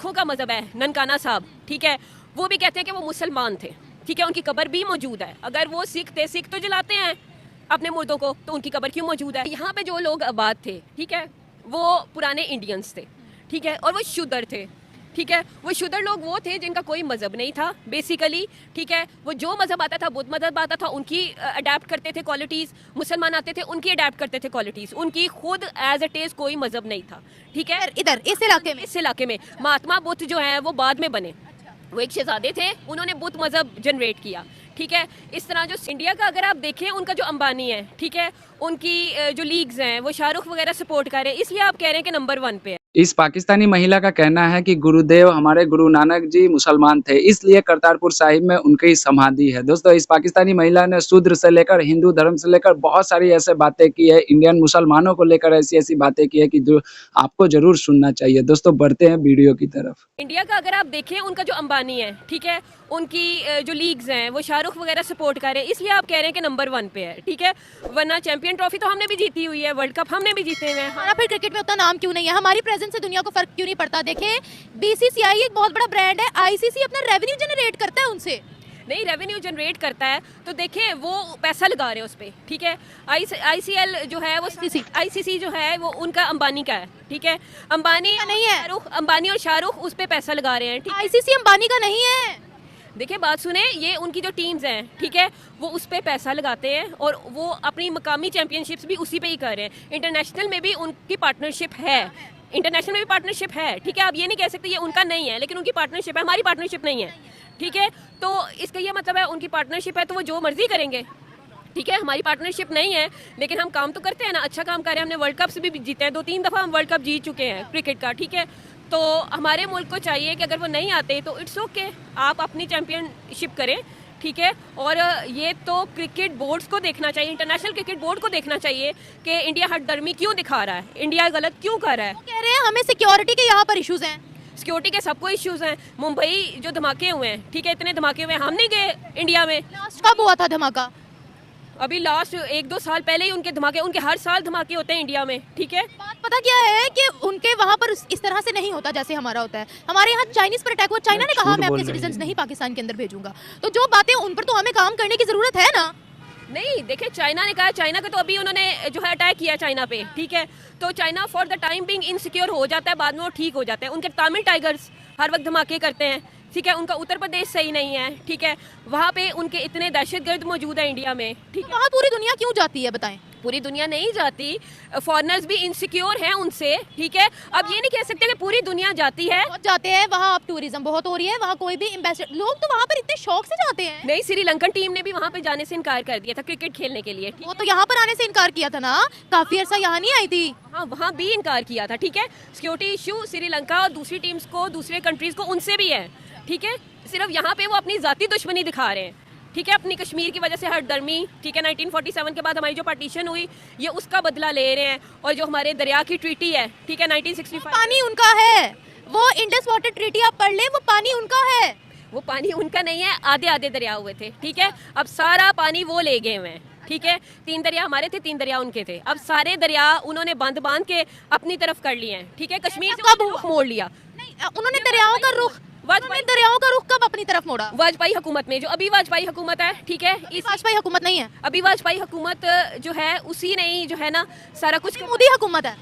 सिखों का मजहब है, ननकाना साहब, ठीक है, वो भी कहते हैं कि वो मुसलमान थे, ठीक है, उनकी कब्र भी मौजूद है। अगर वो सिख थे, सिख तो जलाते हैं अपने मुर्दों को, तो उनकी कब्र क्यों मौजूद है? यहाँ पे जो लोग आबाद थे, ठीक है, वो पुराने इंडियंस थे, ठीक है, और वो शूदर थे, ठीक है, वो शूदर लोग वो थे जिनका कोई मजहब नहीं था बेसिकली, ठीक है, वो जो मजहब आता था, बुद्ध मजहब आता था, उनकी अडेप्ट करते थे क्वालिटीज़, मुसलमान आते थे उनकी अडेप्ट करते थे क्वालिटीज़, उनकी खुद एज इट इज़ कोई मजहब नहीं था, ठीक है। इधर इस इलाके में महात्मा बुद्ध जो है वो बाद में बने, वो एक शहजादे थे, उन्होंने बुद्ध मजहब जनरेट किया, ठीक है। इस तरह जो इंडिया का अगर आप देखें, उनका जो अंबानी है, ठीक है, उनकी जो लीग्स हैं वो शाहरुख वगैरह सपोर्ट कर रहे हैं, इसलिए आप कह रहे हैं कि नंबर 1 पे है। इस पाकिस्तानी महिला का कहना है कि गुरुदेव हमारे गुरु नानक जी मुसलमान थे, इसलिए करतारपुर साहिब में उनकी समाधि है। दोस्तों, इस पाकिस्तानी महिला ने शूद्र से लेकर हिंदू धर्म से लेकर बहुत सारी ऐसे बातें की है, इंडियन मुसलमानों को लेकर ऐसी ऐसी बातें की है कि जो आपको जरूर सुनना चाहिए। दोस्तों, बढ़ते हैं वीडियो की तरफ। इंडिया का अगर आप देखें, उनका जो अंबानी है, ठीक है, उनकी जो लीग्स हैं वो शाहरुख वगैरह सपोर्ट कर रहे हैं, इसलिए आप कह रहे हैं कि नंबर 1 पे है, ठीक है। वरना चैंपियन ट्रॉफी तो हमने भी जीती हुई है, वर्ल्ड कप हमने भी जीते हुए हैं। हमारा फिर क्रिकेट में उतना नाम क्यों नहीं है? हमारी प्रेजेंस से दुनिया को फर्क क्यों नहीं पड़ता? देखें, बीसीसीआई एक बहुत बड़ा ब्रांड है, आईसीसी अपना रेवेन्यू जनरेट करता है उनसे। नहीं, रेवेन्यू जनरेट करता है तो देखें वो पैसा लगा रहे हैं उस पर, ठीक है। आईसीएल जो है वो आईसीसी जो है वो उनका अंबानी का है, ठीक है, अंबानी नहीं है, अंबानी और शाहरुख उस पर पैसा लगा रहे हैं, ठीक है। आईसीसी अंबानी का नहीं है। देखिए, बात सुने, ये उनकी जो टीम्स हैं, ठीक है, वो उस पर पैसा लगाते हैं और वो अपनी मकामी चैंपियनशिप्स भी उसी पे ही कर रहे हैं। इंटरनेशनल में भी उनकी पार्टनरशिप है, इंटरनेशनल में भी पार्टनरशिप है, ठीक है। आप ये नहीं कह सकते ये उनका नहीं है, लेकिन उनकी पार्टनरशिप है, हमारी पार्टनरशिप नहीं है, ठीक है। तो इसका ये मतलब है उनकी पार्टनरशिप है तो वो जो मर्जी करेंगे, ठीक है। हमारी पार्टनरशिप नहीं है, लेकिन हम काम तो करते हैं ना, अच्छा काम कर रहे हैं। हमने वर्ल्ड कप से भी जीते हैं, 2-3 दफ़ा हम वर्ल्ड कप जीत चुके हैं क्रिकेट का, ठीक है। तो हमारे मुल्क को चाहिए कि अगर वो नहीं आते तो इट्स ओके, आप अपनी चैंपियनशिप करें, ठीक है। और ये तो क्रिकेट बोर्ड्स को देखना चाहिए, इंटरनेशनल क्रिकेट बोर्ड को देखना चाहिए कि इंडिया हठधर्मी क्यों दिखा रहा है, इंडिया गलत क्यों कर रहा है। वो कह रहे हैं हमें सिक्योरिटी के यहाँ पर इश्यूज हैं। सिक्योरिटी के सबको इश्यूज हैं। मुंबई जो धमाके हुए हैं, ठीक है, इतने धमाके हुए हैं, हम नहीं गए इंडिया में। लास्ट कब हुआ था धमाका? अभी लास्ट 1-2 साल पहले ही उनके धमाके, उनके हर साल धमाके होते हैं इंडिया में, ठीक है। बात पता क्या है कि उनके वहाँ पर इस तरह से नहीं होता जैसे हमारा होता है। हमारे यहाँ चाइनीज पर अटैक हुआ, चाइना ने कहा मैं अपने सिटीजन्स नहीं पाकिस्तान के अंदर भेजूंगा, तो जो बातें उन पर तो हमें काम करने की जरूरत है ना। नहीं, देखिए, चाइना ने कहा, चाइना का तो अभी उन्होंने जो है अटैक किया चाइना पे, ठीक है। तो China for the time being insecure हो जाता है, बाद में वो ठीक हो जाता है। उनके तमिल टाइगर्स हर वक्त धमाके करते हैं, ठीक है। उनका उत्तर प्रदेश सही नहीं है, ठीक है, वहाँ पे उनके इतने दहशतगर्द मौजूद है इंडिया में, ठीक है। वहाँ पूरी दुनिया क्यों जाती है बताएं? पूरी दुनिया नहीं जाती, फॉरेनर्स भी इनसिक्योर हैं उनसे, ठीक है। अब ये नहीं कह सकते कि पूरी दुनिया जाती है। बहुत जाते हैं वहाँ, अब टूरिज्म बहुत हो रही है वहाँ, कोई भी एम्बेसडर लोग तो वहाँ पर इतने शौक से जाते हैं। नहीं, श्रीलंकन टीम ने भी वहाँ पे जाने से इनकार कर दिया था क्रिकेट खेलने के लिए, वो तो यहाँ पर आने से इनकार किया था ना, काफी अर्सा यहाँ नहीं आई थी। हाँ, वहाँ भी इनकार किया था, ठीक है। सिक्योरिटी इशू श्रीलंका और दूसरी टीम्स को, दूसरे कंट्रीज को, उनसे भी है, ठीक है। सिर्फ यहाँ पे वो अपनी जाती दुश्मनी दिखा रहे हैं, ठीक है, अपनी कश्मीर की वजह से हठधर्मी, ठीक है। 1947 के बाद हमारी जो पार्टीशन हुई, ये उसका बदला ले रहे हैं। और जो हमारे दरिया की ट्रीटी है, ठीक है, 1965, पानी उनका है, वो इंडस वाटर ट्रीटी आप पढ़ ले, वो पानी उनका है। वो पानी उनका नहीं है, आधे आधे दरिया हुए थे, ठीक है। अब सारा पानी वो ले गए हुए हैं, ठीक है। 3 दरिया हमारे थे, 3 दरिया उनके थे। अब सारे दरिया उन्होंने बांध के अपनी तरफ कर लिए हैं, ठीक है। कश्मीर से कब मोड़ लिया? नहीं, उन्होंने दरियाओं का रुख, दरियाओं का रुख कब अपनी तरफ मोड़ा? वाजपेयी हुकूमत में, जो अभी वाजपेयी हुकूमत है, ठीक है। इस वाजपेयी हुकूमत नहीं है, अभी वाजपेयी हुकूमत जो है उसी ने ही जो है ना सारा कुछ। मोदी हुकूमत है,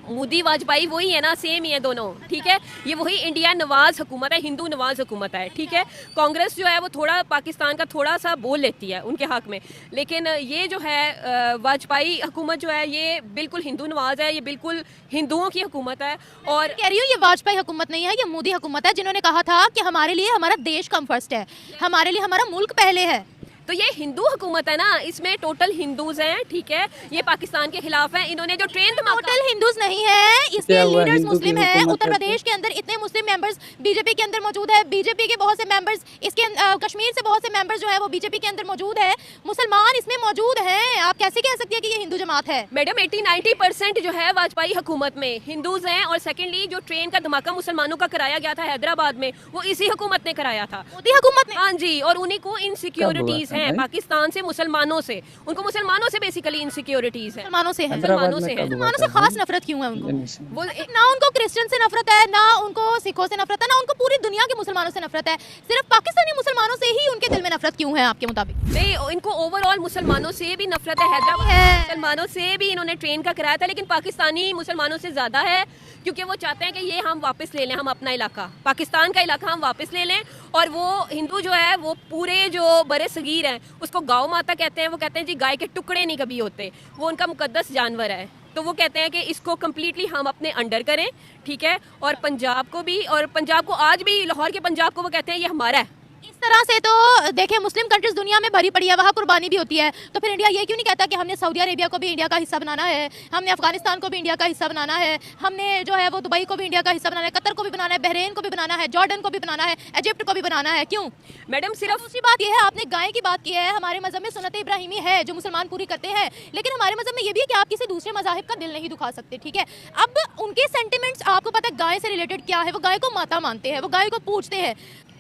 मोदी वाजपेयी वही है ना, सेम ही है दोनों, ठीक है। ये वही इंडिया नवाज हुकूमत है, हिंदू नवाज हुकूमत है, ठीक है। कांग्रेस जो है वो थोड़ा पाकिस्तान का थोड़ा सा बोल लेती है उनके हक में, लेकिन ये जो है वाजपेयी हुकूमत जो है ये बिल्कुल हिंदू नवाज है, ये बिल्कुल हिंदुओं की हुकूमत है। और कह रही हूँ ये वाजपेयी हुकूमत नहीं है, ये मोदी हुकूमत है, जिन्होंने कहा था कि हमारे लिए हमारा देश कम फर्स्ट है, हमारे लिए हमारा मुल्क पहले है। तो ये हिंदू हुकूमत है ना, इसमें टोटल हिंदूज हैं, ठीक है। ये पाकिस्तान के खिलाफ है, इन्होंने जो ट्रेन टोटल हिंदूज नहीं है, इसके लीडर्स मुस्लिम है। उत्तर प्रदेश के अंदर इतने मुस्लिम मेंबर्स बीजेपी के अंदर मौजूद है, बीजेपी के बहुत से मेंबर्स इसके कश्मीर से बहुत से मेंबर्स जो है वो बीजेपी के अंदर मौजूद है, मुसलमान इसमें मौजूद हैं। आप कैसे कह सकती है कि ये हिंदू जमात है? मैडम, 80-90% जो है वाजपेयी हुकूमत में हिंदूज हैं। और सेकेंडली जो ट्रेन का धमाका मुसलमानों का कराया गया था हैदराबाद में, वो इसी हुकूमत ने कराया था, मोदी हुकूमत ने। हाँ जी, और उन्हीं को इनसिक्योरिटीज हैं पाकिस्तान से, मुसलमानों से। उनको मुसलमानों से बेसिकली इनसिक्योरिटीज है, मुसलमानों से है। मुसलमानों से है। मुसलमानों से खास नफरत क्यों है उनको? वो ना उनको क्रिश्चियन से नफरत है, ना उनको सिखों से नफरत है, ना उनको पूरी दुनिया के मुसलमानों से नफरत है। सिर्फ पाकिस्तानी मुसलमानों से ही उनके दिल में नफरत क्यों है आपके मुताबिक? नहीं, इनको ओवरऑल मुसलमानों से भी नफरत है। हैदराबाद है। मुसलमानों से भी इन्होंने ट्रेन का कराया था, लेकिन पाकिस्तानी मुसलमानों से ज़्यादा है, क्योंकि वो चाहते हैं कि ये हम वापस ले लें, हम अपना इलाका, पाकिस्तान का इलाका हम वापस ले लें। और वो हिंदू जो है वो पूरे जो बड़े सगीर हैं उसको गौ माता कहते हैं। वो कहते हैं जी गाय के टुकड़े नहीं कभी होते, वो उनका मुकद्दस जानवर है। तो वो कहते हैं कि इसको कम्प्लीटली हम अपने अंडर करें, ठीक है। और पंजाब को भी, और पंजाब को आज भी, लाहौर के पंजाब को वो कहते हैं ये हमारा है। इस तरह से तो देखिए मुस्लिम कंट्रीज दुनिया में भरी पड़ी है, वहाँ कुर्बानी भी होती है। तो फिर इंडिया ये क्यों नहीं कहता कि हमने सऊदी अरेबिया को भी इंडिया का हिस्सा बनाना है, हमने अफगानिस्तान को भी इंडिया का हिस्सा बनाना है, हमने जो है वो दुबई को भी इंडिया का हिस्सा बनाना है, कतर को भी बनाना है, बहरीन को भी बनाना है, जॉर्डन को भी बनाना है, इजिप्ट को भी बनाना है? क्यों? मैडम सिर्फ दूसरी बात यह है, आपने गाय की बात की है। हमारे मजहब में सुन्नत इब्राहिमी है जो मुसलमान पूरी करते हैं, लेकिन हमारे मजहब में ये भी है कि आप किसी दूसरे मजाहिब का दिल नहीं दुखा सकते, ठीक है। अब उनके सेंटिमेंट्स आपको पता है गाय से रिलेटेड क्या है, वो गाय को माता मानते हैं, वो गाय को पूजते हैं।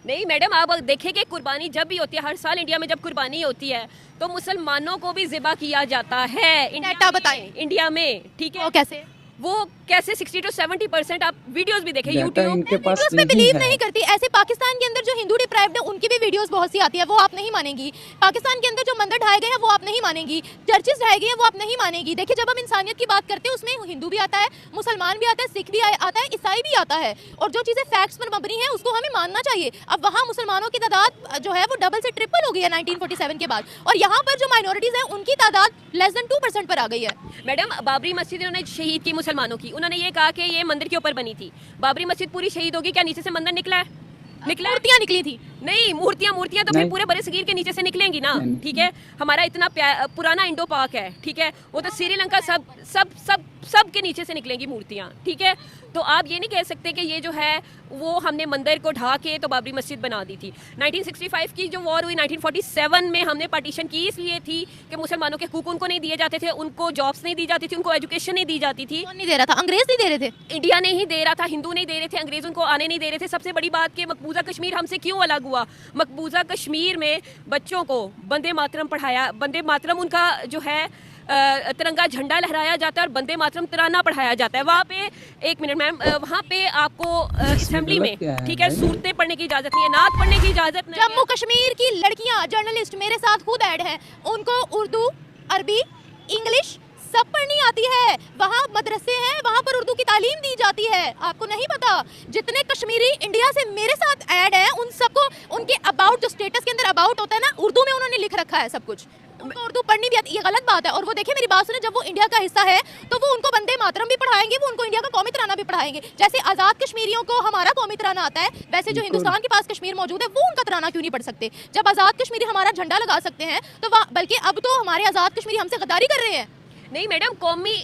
नहीं मैडम, आप देखें कि कुर्बानी जब भी होती है, हर साल इंडिया में जब कुर्बानी होती है तो मुसलमानों को भी ज़िबा किया जाता है डेटा बताएं। इंडिया में, ठीक है। वो कैसे? वो कैसे 60 to 70% आप वीडियोस भी देखें डाटा यूट्यूब इनके पास उसमें नहीं बिलीव है। नहीं करती। ऐसे पाकिस्तान के अंदर जो हिंदू डिप्राइव्ड है उनकी भी वीडियोस बहुत सी आती है, वो आप नहीं मानेंगी। पाकिस्तान के अंदर जो मंदिर ढाए गए हैं वो आप नहीं मानेंगी, चर्चेस ढाए गए हैं वो आप नहीं मानेगी। देखिए जब हम इंसानियत की बात करते हैं उसमें हिंदू भी आता है, मुसलमान भी आता है, सिख भी आता है, ईसाई भी आता है, और जो चीज़ें फैक्ट्स पर मबनी है उसको हमें मानना चाहिए। अब वहाँ मुसलमानों की तादाद जो है वो डबल से ट्रिपल हो गई है 1947 के बाद, और यहाँ पर जो माइनॉरिटीज़ हैं उनकी तादाद लेस देन 2% पर आ गई है। मैडम बाबरी मस्जिद उन्होंने शहीद की मुसलमानों की, उन्होंने ये कहा कि ये मंदिर के ऊपर बनी थी। बाबरी मस्जिद पूरी शहीद होगी, क्या नीचे से मंदिर निकला है? निकला है? मूर्तियाँ निकली थी। नहीं, मूर्तियां तो फिर नहीं। पूरे बड़े सगीर के नीचे से निकलेंगी ना, नहीं। ठीक है। हमारा इतना पुराना इंडो पाक है, ठीक है, वो तो श्रीलंका सब सब सब सब के नीचे से निकलेंगी मूर्तियां, ठीक है। तो आप ये नहीं कह सकते कि ये जो है वो हमने मंदिर को ढा के तो बाबरी मस्जिद बना दी थी। 1965 की जो वॉर हुई, 1947 में हमने पार्टीशन की इसलिए थी कि मुसलमानों के हकूक उनको नहीं दिए जाते थे, उनको जॉब्स नहीं दी जाती थी, उनको एजुकेशन नहीं दी जाती थी। कौन नहीं दे रहा था? अंग्रेज नहीं दे रहे थे? इंडिया नहीं दे रहा था, हिंदू नहीं दे रहे थे, अंग्रेज उनको आने नहीं दे रहे थे। सबसे बड़ी बात कि मकबूजा कश्मीर हमसे क्यों अलग हुआ? मकबूजा कश्मीर में बच्चों को वंदे मातरम पढ़ाया, वंदे मातरम उनका जो है तिरंगा झंडा लहराया जाता है और वंदे मातरम तराना पढ़ाया जाता है। वहाँ पे, एक मिनट मैम, वहाँ पे आपको असेंबली में, ठीक है, सूरतें पढ़ने की इजाज़त नहीं है, नात पढ़ने की इजाज़त नहीं है। जम्मू कश्मीर की लड़कियां जर्नलिस्ट मेरे साथ खुद ऐड हैं, उनको उर्दू, अरबी, इंग्लिश सब पढ़नी आती है। वहाँ मदरसे हैं, वहाँ पर उर्दू की तालीम दी जाती है। आपको नहीं पता? जितने कश्मीरी इंडिया से मेरे साथ ऐड हैं उन सबको उनके अबाउट, जो स्टेटस के अंदर अबाउट होता है ना, उर्दू में उन्होंने लिख रखा है सब कुछ। उनको उर्दू पढ़नी भी आती है, ये गलत बात है। और वो देखिए मेरी बात सुने, जब वो इंडिया का हिस्सा है तो वो उनको वंदे मातरम भी पढ़ाएंगे, वो उनको इंडिया का कौमी तराना भी पढ़ाएंगे। जैसे आज़ाद कश्मीरियों को हमारा कौमी तराना आता है, वैसे जो हिंदुस्तान के पास कश्मीर मौजूद है वो उनका तराना क्यों नहीं पढ़ सकते? जब आज़ाद कश्मीरी हमारा झंडा लगा सकते हैं तो बल्कि अब तो हमारे आज़ाद कश्मीरी हमसे गद्दारी कर रहे हैं। नहीं मैडम, कौमी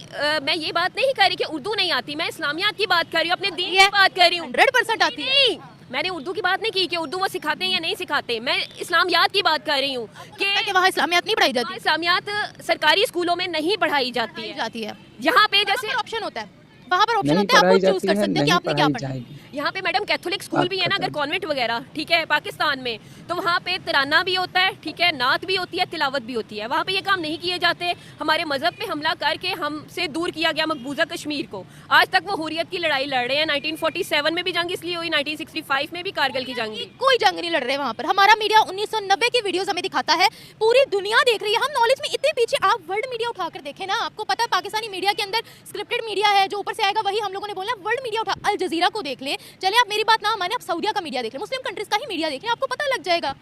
मैं ये बात नहीं कर रही कि उर्दू नहीं आती, मैं इस्लामियात की बात कर रही हूँ, अपने दीन की बात कर रही हूँ। 100% आती है। नहीं, मैंने उर्दू की बात नहीं की कि उर्दू वो सिखाते हैं या नहीं सिखाते, मैं इस्लामियात की बात कर रही हूँ कि वहाँ इस्लामियात नहीं पढ़ाई जाती? इस्लामियात सरकारी स्कूलों में नहीं पढ़ाई जाती है। यहाँ पे जैसे ऑप्शन होता है, वहाँ पर ऑप्शन नहीं होता है, आप पढ़ाई खुद चूज जाती कर है, सकते हो कि नहीं आपने क्या पढ़ाई पढ़ना। जाएगी। यहाँ पे मैडम कैथोलिक स्कूल भी है ना, अगर कॉन्वेंट वगैरह, ठीक है, पाकिस्तान में, तो वहाँ पे तराना भी होता है, ठीक है, नात भी होती है, तिलावत भी होती है। वहाँ पे ये काम नहीं किए जाते। हमारे मजहब पे हमला करके हमसे दूर किया गया मकबूजा कश्मीर को। आज तक वो हुर्रियत की लड़ाई लड़ रहे हैं। 1947 में भी जंग इसलिए हुई, 1965 में भी कारगिल की जंग हुई। कोई जंग नहीं लड़ रहे वहाँ पर। हमारा मीडिया 1990 की वीडियोस हमें दिखाता है, पूरी दुनिया देख रही है। हम नॉलेज में इतने पीछे, आप वर्ल्ड मीडिया उठाकर देखें ना, आपको पता है पाकिस्तानी मीडिया के अंदर स्क्रिप्टेड मीडिया है, जो ऊपर से आएगा वही हम लोगों ने बोलना। वर्ल्ड मीडिया उठा, अल जजीरा को देख ले, चले आप मेरी बात ना माने, आप सऊदिया का मीडिया देख ले, मुस्लिम कंट्रीज का ही मीडिया देख ले, आपको पता लग जाएगा।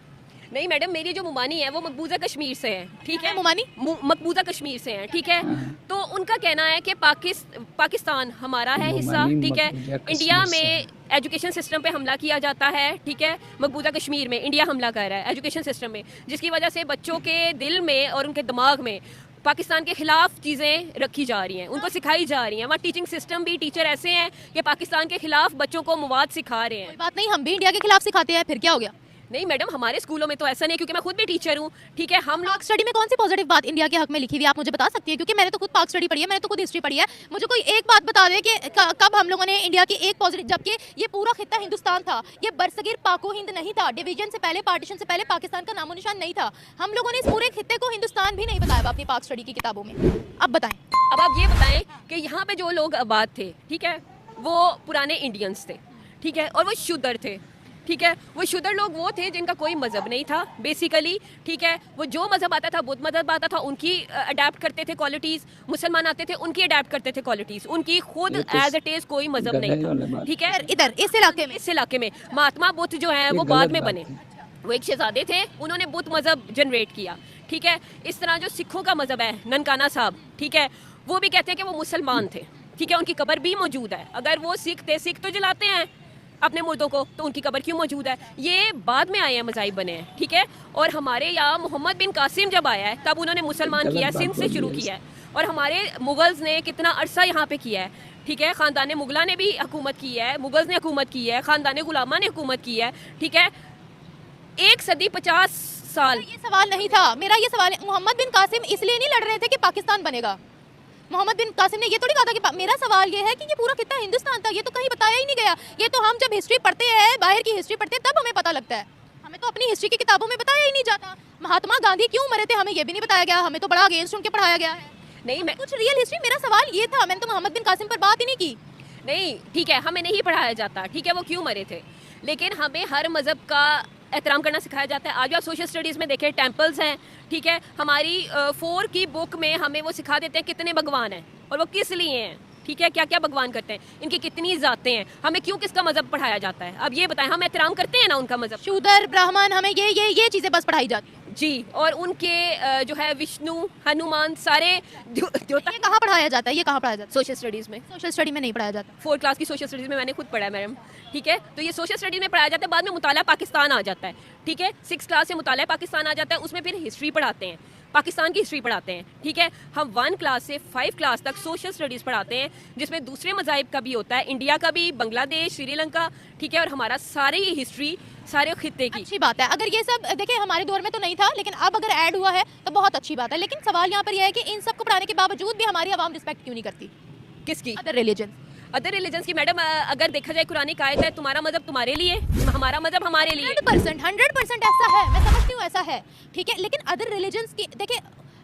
नहीं मैडम, मेरी जो मुमानी है वो मकबूजा कश्मीर से है, ठीक है, मुमानी मकबूजा कश्मीर से है, ठीक है। तो उनका कहना है कि पाकिस्तान हमारा है हिस्सा, ठीक है। इंडिया में एजुकेशन सिस्टम पे हमला किया जाता है, ठीक है। मकबूजा कश्मीर में इंडिया हमला कर रहा है एजुकेशन सिस्टम में, जिसकी वजह से बच्चों के दिल में और उनके दिमाग में पाकिस्तान के खिलाफ चीज़ें रखी जा रही हैं, उनको सिखाई जा रही हैं। वहाँ टीचिंग सिस्टम भी, टीचर ऐसे हैं कि पाकिस्तान के खिलाफ बच्चों को मवाद सिखा रहे हैं। कोई बात नहीं, हम भी इंडिया के खिलाफ सिखाते हैं, फिर क्या हो गया? नहीं मैडम, हमारे स्कूलों में तो ऐसा नहीं, क्योंकि मैं खुद भी टीचर हूँ, ठीक है। हम लोग पाक स्टडी में कौन सी पॉजिटिव बात इंडिया के हक में लिखी हुई है, आप मुझे बता सकती हैं? क्योंकि मैंने तो खुद पाक स्टडी पढ़ी है, मैंने तो खुद हिस्ट्री पढ़ी है। मुझे कोई एक बात बता दे कि कब हम लोगों ने इंडिया की एक पॉजिटिव, जबकि ये पूरा खित्ता हिंदुस्तान था, ये बरसगीर पाको हिंद नहीं था, डिवीजन से पहले, पार्टीशन से पहले पाकिस्तान का नामो निशान नहीं था। हम लोगों ने इस पूरे खित्ते को हिंदुस्तान भी नहीं बताया हुआ अपनी पाक स्टडी की किताबों में। अब बताएं। अब आप ये बताएं कि यहाँ पे जो लोग आबाद थे, ठीक है, वो पुराने इंडियंस थे, ठीक है, और वो शूद्र थे, ठीक है। वो शूद्र लोग वो थे जिनका कोई मज़हब नहीं था बेसिकली, ठीक है। वो जो मज़हब आता था, बुद्ध मज़हब आता था, उनकी अडेप्ट करते थे क्वालिटीज़। मुसलमान आते थे, उनकी अडेप्ट करते थे क्वालिटीज़। उनकी खुद एज इट इज़ कोई मज़हब नहीं था, ठीक है। इधर इस इलाके में, इस इलाके में महात्मा बुद्ध जो है वो बाद में बने। वो एक शहजादे थे, उन्होंने बुद्ध मज़हब जनरेट किया, ठीक है। इस तरह जो सिखों का मज़हब है, ननकाना साहब, ठीक है, वो भी कहते हैं कि वो मुसलमान थे, ठीक है। उनकी कब्र भी मौजूद है। अगर वो सिख थे, सिख तो जलाते हैं अपने मुर्दों को, तो उनकी कब्र क्यों मौजूद है? ये बाद में आए हैं, मज़ाहिब बने हैं, ठीक है। और हमारे यहाँ मोहम्मद बिन कासिम जब आया है, तब उन्होंने मुसलमान किया है, सिंध से शुरू किया है। और हमारे मुगल्स ने कितना अरसा यहाँ पे किया है, ठीक है। ख़ानदान मुगला ने भी हुकूमत की है, मुगल्स ने हुकूमत की है, ख़ानदान गुलामा ने हुकूमत की है, ठीक है। 1 सदी 50 साल। ये सवाल नहीं था मेरा, ये सवाल है, मोहम्मद बिन कासिम इसलिए नहीं लड़ रहे थे कि पाकिस्तान बनेगा। मोहम्मद बिन कासिम ने ये थोड़ी कहा था कि मेरा सवाल ये है कि ये पूरा कितना हिंदुस्तान था, ये तो कहीं बताया ही नहीं गया। ये तो हम जब हिस्ट्री पढ़ते हैं, बाहर की हिस्ट्री पढ़ते हैं, तब हमें पता लगता है। हमें तो अपनी हिस्ट्री की किताबों में बताया ही नहीं जाता। महात्मा गांधी क्यों मरे थे, हमें ये भी नहीं बताया गया। हमें तो बड़ा अगेंस्ट उनके पढ़ाया गया है। नहीं, मैं कुछ रियल हिस्ट्री, मेरा सवाल ये था, मैंने तो मोहम्मद बिन कासिम पर बात ही नहीं की। नहीं, ठीक है, हमें नहीं पढ़ाया जाता, ठीक है, वो क्यों मरे थे। लेकिन हमें हर मज़हब का एहतराम करना सिखाया जाता है। आज भी आप सोशल स्टडीज़ में देखें, टेम्पल्स हैं, ठीक है। हमारी 4 की बुक में हमें वो सिखा देते हैं कितने भगवान हैं और वो किस लिए हैं, ठीक है, क्या क्या भगवान करते हैं, इनकी कितनी ज़ातें हैं। हमें क्यों किसका मज़हब पढ़ाया जाता है? अब ये बताएं, हम एहतराम करते हैं ना उनका मज़हब? शूदर, ब्राह्मण, हमें ये चीज़ें बस पढ़ाई जाती है जी। और उनके जो है विष्णु, हनुमान, सारे जो ये कहाँ पढ़ाया जाता है? ये कहाँ पढ़ाया जाता सोशल स्टडीज़ में, है? सोशल स्टडी में नहीं पढ़ाया जाता। 4 क्लास की सोशल स्टडीज़ में मैंने खुद पढ़ा है मैडम, ठीक है। तो ये सोशल स्टडीज़ में पढ़ाया जाता है, बाद में मुताला पाकिस्तान आ जाता है, ठीक है। 6 क्लास से मुताला पाकिस्तान आ जाता है, उसमें फिर हिस्ट्री पढ़ाते हैं, पाकिस्तान की हिस्ट्री पढ़ाते हैं, ठीक है। हम 1 क्लास से 5 क्लास तक सोशल स्टडीज़ पढ़ाते हैं, जिसमें दूसरे मज़ाहिब का भी होता है, इंडिया का भी, बांग्लादेश, श्रीलंका, ठीक है। और हमारा सारे ये हिस्ट्री सारे खित्ते की। अच्छी बात है। अगर ये सब देखिए हमारे दौर में तो नहीं था, लेकिन अब अगर ऐड हुआ है तो बहुत अच्छी बात है। लेकिन सवाल यहाँ पर यह है कि इन सब को पढ़ाने के बावजूद भी हमारी आवाम रिस्पेक्ट क्यों नहीं करती किसकी? Other religion. अदर रिलीजन्स की मैडम, अगर देखा जाए कुरानी कायद है, तुम्हारा मज़हब तुम्हारे लिए, हमारा मज़हब हमारे लिए। 100% ऐसा है, मैं समझती हूँ ऐसा है, ठीक है। लेकिन अदर रिलीजन्स की देखिए,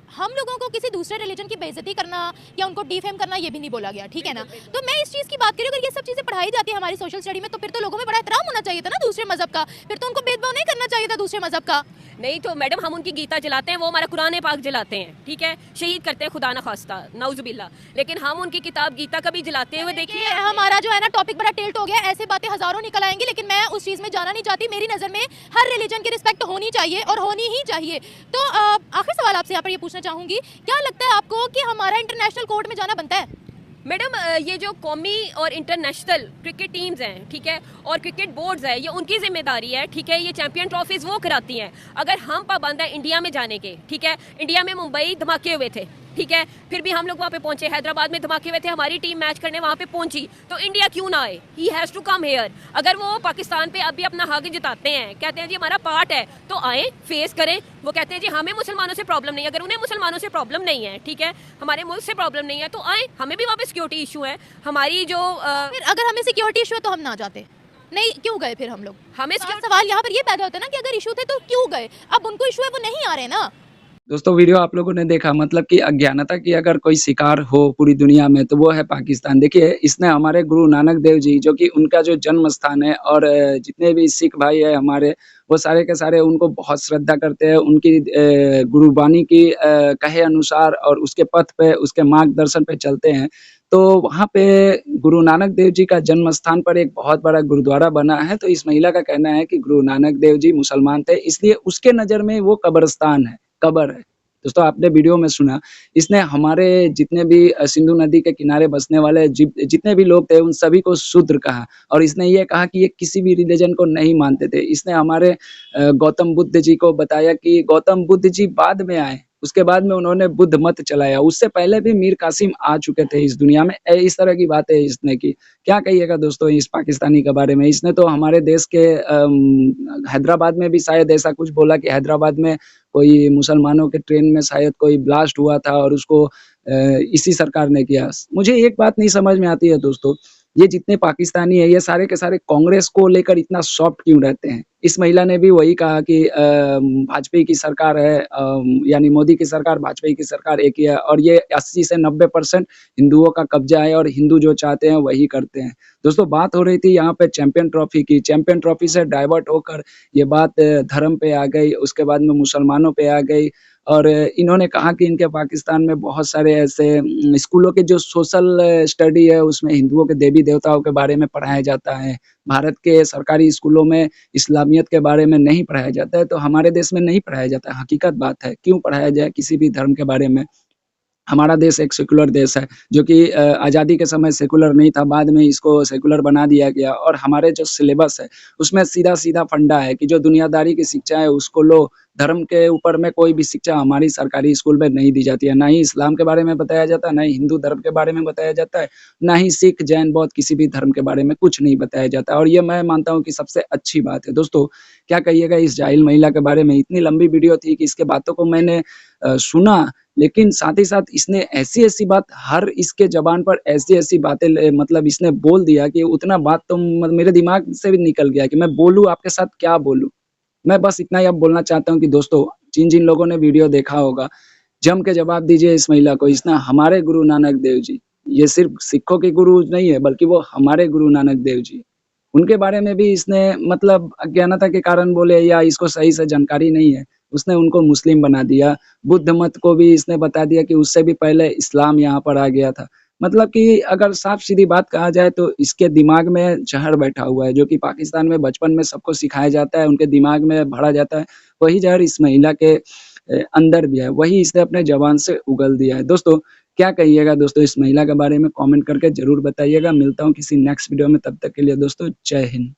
हम लोगों को किसी दूसरे रिलीजन की बेइज्जती करना या उनको डिफेम करना ये भी नहीं बोला गया, ठीक है ना। तो मैं इस चीज़ की बात करूँ, अगर ये सब चीज़ें पढ़ाई जाती है हमारी सोशल स्टडी में, तो फिर तो लोगों में बड़ा एहतराम होना चाहिए था ना दूसरे मज़हब का। फिर तो उनको भेदभाव नहीं करना चाहिए था दूसरे मज़हब का। नहीं तो मैडम, हम उनकी गीता जलाते हैं, वो हमारा कुरान पाक जलाते हैं, ठीक है, शहीद करते हैं, खुदा न खास्ता, नाउजुबिल्ला। लेकिन हम उनकी किताब गीता कभी जलाते हुए देखिए। हमारा जो है ना टॉपिक बड़ा टिल्ट हो गया, ऐसे बातें हजारों निकल आएंगी, लेकिन मैं उस चीज़ में जाना नहीं चाहती। मेरी नज़र में हर रिलीजन की रिस्पेक्ट होनी चाहिए और होनी ही चाहिए। तो आखिर सवाल आपसे यहाँ पर ये पूछना चाहूँगी, क्या लगता है आपको कि हमारा इंटरनेशनल कोर्ट में जाना बनता है? मैडम, ये जो कौमी और इंटरनेशनल क्रिकेट टीम्स हैं, ठीक है, और क्रिकेट बोर्ड्स हैं, ये उनकी जिम्मेदारी है, ठीक है। ये चैंपियन ट्रॉफीज वो कराती हैं। अगर हम पाबंद हैं इंडिया में जाने के, ठीक है, इंडिया में मुंबई धमाके हुए थे, ठीक है, फिर भी हम लोग वहाँ पे पहुंचे, हैदराबाद में धमाके हुए थे, हमारी टीम मैच करने वहाँ पे पहुंची, तो इंडिया क्यों ना आए? He has to come here. अगर वो पाकिस्तान पे अभी अपना हक जताते हैं, कहते हैं जी हमारा पार्ट है, तो आए, फेस करें। वो कहते हैं जी हमें मुसलमानों से प्रॉब्लम नहीं है, अगर उन्हें मुसलमानों से प्रॉब्लम नहीं है, ठीक है, हमारे मुल्क से प्रॉब्लम नहीं है, तो आए। हमें भी वहाँ पे सिक्योरिटी इशू है, हमारी जो फिर अगर हमें सिक्योरिटी इशू है तो हम ना जाते, नहीं क्यों गए फिर हम लोग? हमें सवाल यहाँ पर ये पैदा होता है ना कि अगर इशू थे तो क्यों गए? अब उनको इशू है, वो नहीं आ रहे ना। दोस्तों वीडियो आप लोगों ने देखा, मतलब कि अज्ञानता की अगर कोई शिकार हो पूरी दुनिया में तो वो है पाकिस्तान। देखिए, इसने हमारे गुरु नानक देव जी, जो कि उनका जो जन्म स्थान है, और जितने भी सिख भाई है हमारे, वो सारे के सारे उनको बहुत श्रद्धा करते हैं। उनकी गुरुबानी की कहे अनुसार और उसके पथ पे, उसके मार्गदर्शन पे चलते हैं। तो वहाँ पे गुरु नानक देव जी का जन्म स्थान पर एक बहुत बड़ा गुरुद्वारा बना है। तो इस महिला का कहना है कि गुरु नानक देव जी मुसलमान थे, इसलिए उसके नज़र में वो कब्रिस्तान है, कब्र है। दोस्तों, आपने वीडियो में सुना, इसने हमारे जितने भी सिंधु नदी के किनारे बसने वाले जितने भी लोग थे, उन सभी को शूद्र कहा, और इसने ये कहा कि ये किसी भी रिलीजन को नहीं मानते थे। इसने हमारे गौतम बुद्ध जी को बताया कि गौतम बुद्ध जी बाद में आए, उसके बाद में उन्होंने बुद्ध मत चलाया। उससे पहले भी मीर कासिम आ चुके थे इस दुनिया में। इस तरह की बातें इसने की। क्या कहिएगा दोस्तों इस पाकिस्तानी के बारे में? इसने तो हमारे देश के हैदराबाद में भी शायद ऐसा कुछ बोला कि हैदराबाद में कोई मुसलमानों के ट्रेन में शायद कोई ब्लास्ट हुआ था और उसको इसी सरकार ने किया। मुझे एक बात नहीं समझ में आती है दोस्तों, ये जितने पाकिस्तानी हैं, ये सारे के सारे कांग्रेस को लेकर इतना सॉफ्ट क्यों रहते हैं? इस महिला ने भी वही कहा कि भाजपा की सरकार है, यानी मोदी की सरकार, भाजपा की सरकार एक ही है और ये 80 से 90% हिंदुओं का कब्जा है और हिंदू जो चाहते हैं वही करते हैं। दोस्तों बात हो रही थी यहाँ पे चैंपियन ट्रॉफी की, चैंपियन ट्रॉफी से डाइवर्ट होकर ये बात धर्म पे आ गई, उसके बाद में मुसलमानों पे आ गई और इन्होंने कहा कि इनके पाकिस्तान में बहुत सारे ऐसे स्कूलों के जो सोशल स्टडी है उसमें हिंदुओं के देवी-देवताओं के बारे में पढ़ाया जाता है। भारत के सरकारी स्कूलों में इस्लामियत के बारे में नहीं पढ़ाया जाता है, तो हमारे देश में नहीं पढ़ाया जाता है, हकीकत बात है। क्यों पढ़ाया जाए किसी भी धर्म के बारे में? हमारा देश एक सेक्युलर देश है, जो कि आज़ादी के समय सेक्युलर नहीं था, बाद में इसको सेक्युलर बना दिया गया और हमारे जो सिलेबस है, उसमें सीधा-सीधा फंडा है कि जो दुनियादारी की शिक्षा है उसको लो, धर्म के ऊपर में कोई भी शिक्षा हमारी सरकारी स्कूल में नहीं दी जाती है। ना ही इस्लाम के बारे में बताया जाता है, ना ही हिंदू धर्म के बारे में बताया जाता है, ना ही सिख, जैन, बौद्ध किसी भी धर्म के बारे में कुछ नहीं बताया जाता है और ये मैं मानता हूँ कि सबसे अच्छी बात है। दोस्तों, क्या कहिएगा इस जाहिल महिला के बारे में? इतनी लंबी वीडियो थी कि इसके बातों को मैंने सुना, लेकिन साथ ही साथ इसने ऐसी-ऐसी बात हर इसके ज़बान पर ऐसी-ऐसी बातें मतलब इसने बोल दिया कि उतना बात तो मेरे दिमाग से भी निकल गया कि मैं बोलूँ आपके साथ क्या बोलूँ? मैं बस इतना ही अब बोलना चाहता हूँ कि दोस्तों, जिन-जिन लोगों ने वीडियो देखा होगा, जम के जवाब दीजिए इस महिला को। इसने हमारे गुरु नानक देव जी, ये सिर्फ़ सिखों के गुरु नहीं है, बल्कि वो हमारे गुरु नानक देव जी। उनके बारे में भी इसने मतलब अज्ञानता के कारण बोले या इसको सही से जानकारी नहीं है, उसने उनको मुस्लिम बना दिया। बुद्ध मत को भी इसने बता दिया कि उससे भी पहले इस्लाम यहाँ पर आ गया था। मतलब कि अगर साफ-सीधी बात कहा जाए तो इसके दिमाग में ज़हर बैठा हुआ है, जो कि पाकिस्तान में बचपन में सबको सिखाया जाता है, उनके दिमाग में भरा जाता है, वही ज़हर इस महिला के अंदर भी है, वही इसने अपने ज़बान से उगल दिया है। दोस्तों, क्या कहिएगा दोस्तों इस महिला के बारे में? कमेंट करके ज़रूर बताइएगा। मिलता हूँ किसी नेक्स्ट वीडियो में, तब तक के लिए दोस्तों जय हिंद।